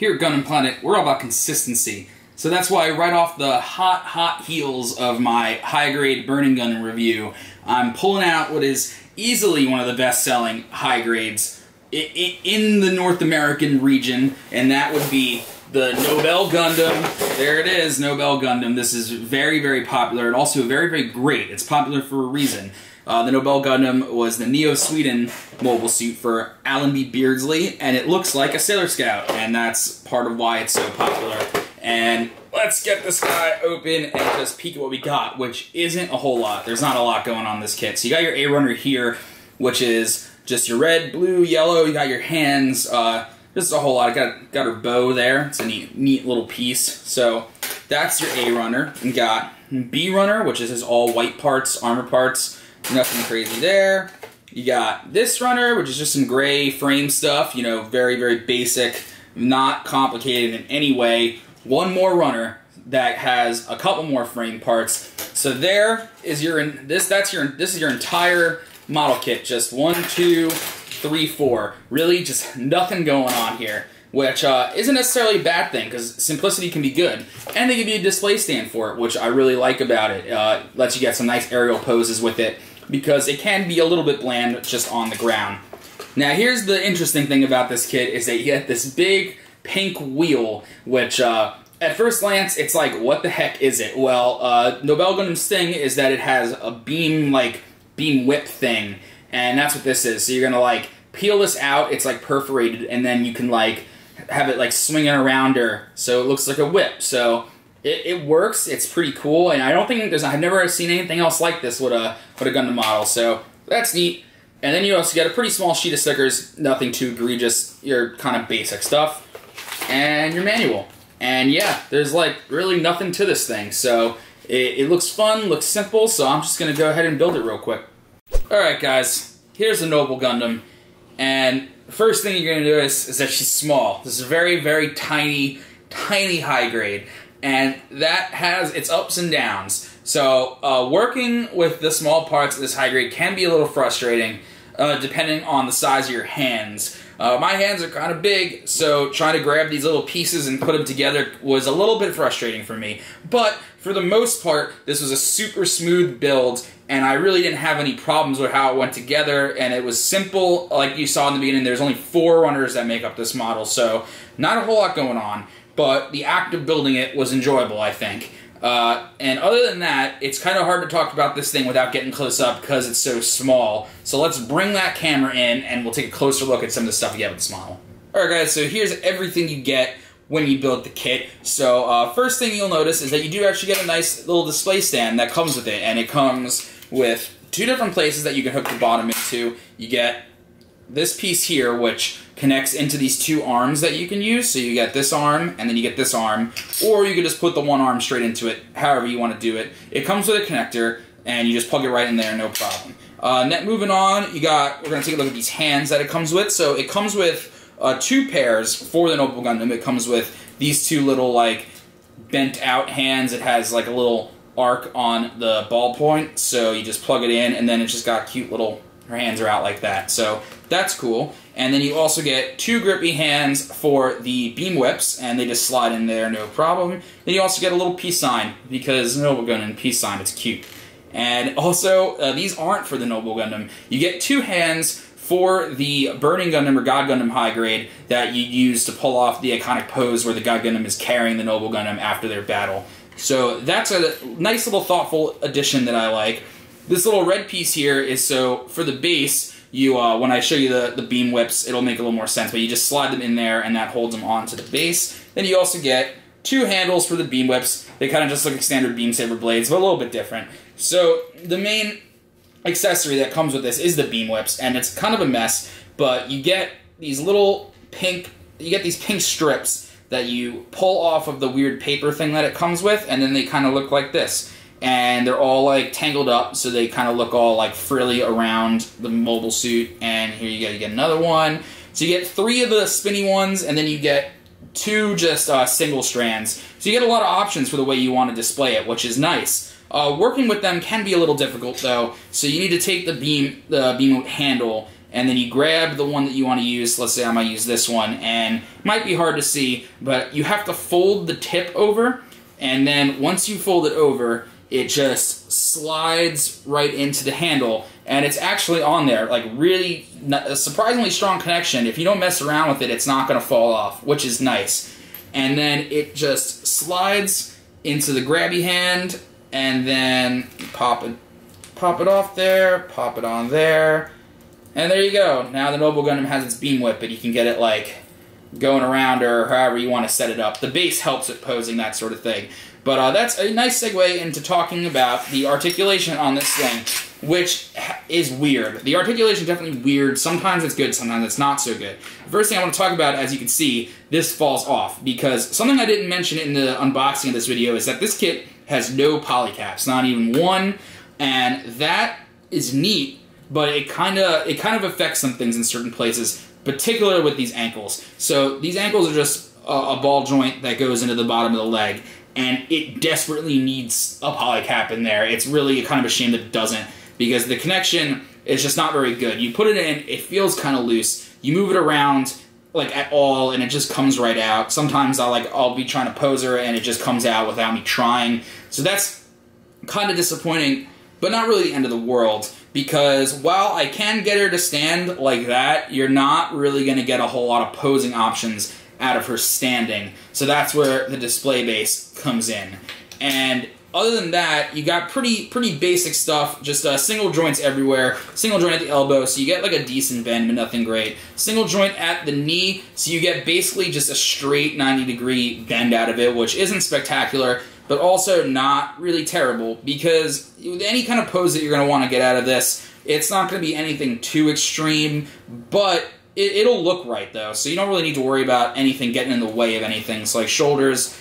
here at Gundam Planet, we're all about consistency. So that's why right off the hot heels of my high-grade Burning Gundam review, I'm pulling out what is easily one of the best-selling high grades in the North American region, and that would be the Nobell Gundam. There it is, Nobell Gundam. This is very, very popular and also very, very great. It's popular for a reason. The Nobell Gundam was the Neo-Sweden mobile suit for Allenby Beardsley, and it looks like a Sailor Scout, and that's part of why it's so popular. And let's get this guy open and just peek at what we got, which isn't a whole lot. There's not a lot going on in this kit. So you got your A-Runner here, which is just your red, blue, yellow. You got your hands, just a whole lot. Got her bow there. It's a neat little piece. So that's your A-Runner. You got B-Runner, which is his all white parts, armor parts. Nothing crazy there. You got this runner, which is just some gray frame stuff. You know, very, very basic, not complicated in any way. One more runner that has a couple more frame parts. So there is your this is your entire model kit. Just 1, 2, 3, 4. Really, just nothing going on here, which isn't necessarily a bad thing because simplicity can be good. And they give you a display stand for it, which I really like about it. Lets you get some nice aerial poses with it because it can be a little bit bland just on the ground. Now, here's the interesting thing about this kit is that you get this big pink wheel, which at first glance, it's like, what the heck is it? Well, Nobell Gundam's thing is that it has a beam whip thing, and that's what this is. So you're gonna like peel this out, it's like perforated, and then you can like have it like swinging around her, so it looks like a whip. So it works, it's pretty cool, and I don't think I've never seen anything else like this with a Gundam model, so that's neat. And then you also get a pretty small sheet of stickers, nothing too egregious, your kind of basic stuff, and your manual. And yeah, there's like really nothing to this thing, so it looks fun, looks simple, so I'm just gonna go ahead and build it real quick. Alright guys, here's the Nobell Gundam, and the first thing you're gonna notice is that she's small. This is a very, very tiny high grade, and that has its ups and downs. So working with the small parts of this high grade can be a little frustrating, depending on the size of your hands. My hands are kind of big, so trying to grab these little pieces and put them together was a little bit frustrating for me. But for the most part, this was a super smooth build, and I really didn't have any problems with how it went together, and it was simple. Like you saw in the beginning, there's only 4 runners that make up this model, so not a whole lot going on, but the act of building it was enjoyable, I think. And other than that, it's kind of hard to talk about this thing without getting close up because it's so small. So let's bring that camera in and we'll take a closer look at some of the stuff you get with this model. Alright guys, so here's everything you get when you build the kit. So first thing you'll notice is that you do actually get a nice little display stand that comes with it. And it comes with 2 different places that you can hook the bottom into. You get this piece here, which connects into these 2 arms that you can use. So you get this arm, and then you get this arm, or you can just put the one arm straight into it, however you want to do it. It comes with a connector, and you just plug it right in there, no problem. Moving on, we're going to take a look at these hands that it comes with. So it comes with 2 pairs for the Nobell Gundam. It comes with these 2 little, like, bent out hands. It has, like, a little arc on the ball point, so you just plug it in, and then it's just got cute little, her hands are out like that. So that's cool. And then you also get 2 grippy hands for the beam whips, and they just slide in there, no problem. Then you also get a little peace sign, because Nobell Gundam peace sign, it's cute. And also, these aren't for the Nobell Gundam. You get 2 hands for the Burning Gundam or God Gundam high grade that you use to pull off the iconic pose where the God Gundam is carrying the Nobell Gundam after their battle. So that's a nice little thoughtful addition that I like. This little red piece here is so, for the base, you when I show you the beam whips, it'll make a little more sense, but you just slide them in there and that holds them onto the base. Then you also get 2 handles for the beam whips. They kind of just look like standard beam saber blades, but a little bit different. So the main accessory that comes with this is the beam whips, and it's kind of a mess, but you get these little pink strips that you pull off of the weird paper thing that it comes with, and then they kind of look like this. And they're all like tangled up, so they kind of look all like frilly around the mobile suit. And here you get another one. So you get 3 of the spinny ones, and then you get 2 just single strands. So you get a lot of options for the way you want to display it, which is nice. Working with them can be a little difficult though, so you need to take the beam handle and then you grab the one that you want to use. Let's say I'm going to use this one, and it might be hard to see, but you have to fold the tip over, and then once you fold it over, it just slides right into the handle, and it's actually on there, like really a surprisingly strong connection. If you don't mess around with it, it's not going to fall off, which is nice. And then it just slides into the grabby hand, and then pop it off there, pop it on there, and there you go. Now the Nobell Gundam has its beam whip, but you can get it like going around or however you want to set it up. The base helps it posing, that sort of thing. But that's a nice segue into talking about the articulation on this thing, which is weird. The articulation is definitely weird. Sometimes it's good, sometimes it's not so good. The first thing I want to talk about, as you can see, this falls off, because something I didn't mention in the unboxing of this video is that this kit has no polycaps, not even one, and that is neat, but it kind of affects some things in certain places, particularly with these ankles. So these ankles are just a ball joint that goes into the bottom of the leg, and it desperately needs a polycap in there. It's really kind of a shame that it doesn't, because the connection is just not very good. You put it in, it feels kind of loose. You move it around like at all, and it just comes right out. Sometimes I'll be trying to pose her, and it just comes out without me trying. So that's kind of disappointing, but not really the end of the world, because while I can get her to stand like that, you're not really going to get a whole lot of posing options out of her standing. So that's where the display base comes in. And other than that, you got pretty basic stuff, just single joints everywhere, single joint at the elbow, so you get like a decent bend, but nothing great. Single joint at the knee, so you get basically just a straight 90-degree bend out of it, which isn't spectacular, but also not really terrible, because with any kind of pose that you're going to want to get out of this, it's not going to be anything too extreme, but it'll look right, though, so you don't really need to worry about anything getting in the way of anything. So like shoulders,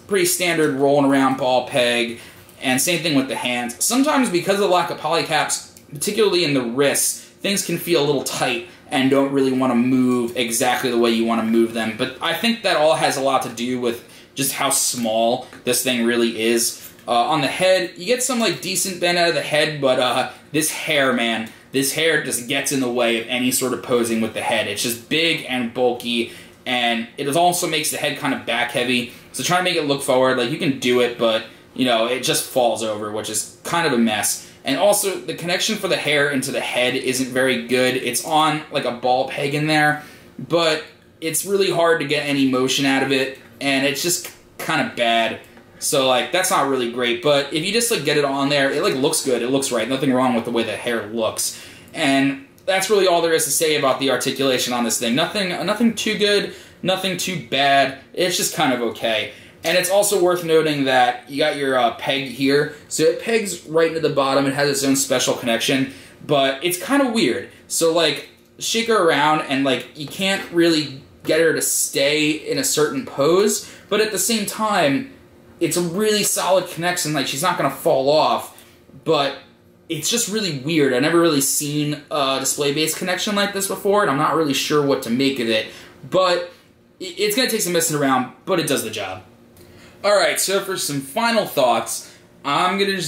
pretty standard rolling around ball peg, and same thing with the hands. Sometimes because of the lack of polycaps, particularly in the wrists, things can feel a little tight and don't really want to move exactly the way you want to move them. But I think that all has a lot to do with just how small this thing really is. On the head, you get some like decent bend out of the head, but this hair, man, this hair just gets in the way of any sort of posing with the head. It's just big and bulky, and it also makes the head kind of back heavy. So trying to make it look forward, like you can do it, but you know, it just falls over, which is kind of a mess. And also, the connection for the hair into the head isn't very good. It's on like a ball peg in there, but it's really hard to get any motion out of it, and it's just kind of bad. So like, that's not really great, but if you just like get it on there, it like looks good, it looks right, nothing wrong with the way the hair looks. And that's really all there is to say about the articulation on this thing. Nothing too good, nothing too bad, it's just kind of okay. And it's also worth noting that you got your peg here, so it pegs right into the bottom, it has its own special connection, but it's kind of weird. So like, shake her around and like, you can't really get her to stay in a certain pose, but at the same time, it's a really solid connection, like she's not going to fall off, but it's just really weird. I've never really seen a display-based connection like this before, and I'm not really sure what to make of it, but it's going to take some messing around, but it does the job. Alright, so for some final thoughts, I'm going to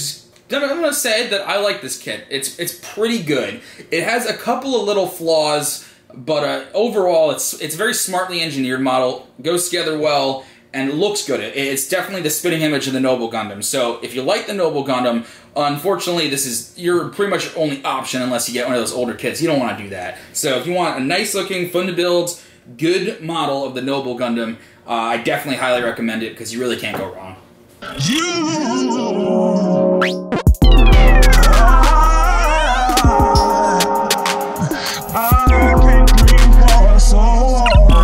say that I like this kit. It's pretty good. It has a couple of little flaws, but overall it's a very smartly engineered model, goes together well, and looks good. It's definitely the spitting image of the Nobell Gundam. So if you like the Nobell Gundam, unfortunately this is your pretty much your only option unless you get one of those older kits. You don't want to do that. So if you want a nice looking, fun to build, good model of the Nobell Gundam, I definitely highly recommend it because you really can't go wrong.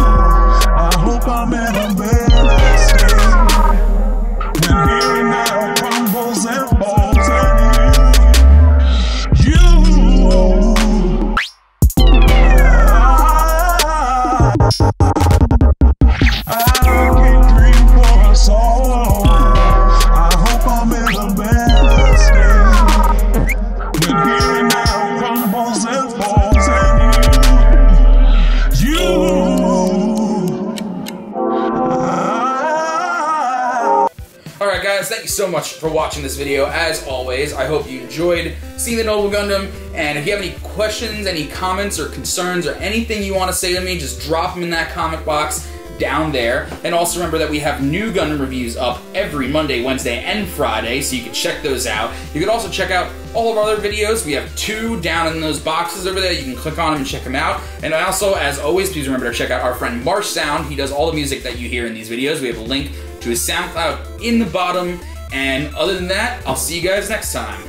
I hope I'm in the best. thank you so much for watching this video. As always, I hope you enjoyed seeing the Nobell Gundam, and if you have any questions, any comments or concerns, or anything you want to say to me, just drop them in that comment box down there. And also remember that we have new Gundam reviews up every Monday, Wednesday, and Friday, so you can check those out. You can also check out all of our other videos. We have 2 down in those boxes over there. You can click on them and check them out. And also, as always, please remember to check out our friend Marsh Sound. He does all the music that you hear in these videos. We have a link to his SoundCloud in the bottom. And other than that, I'll see you guys next time.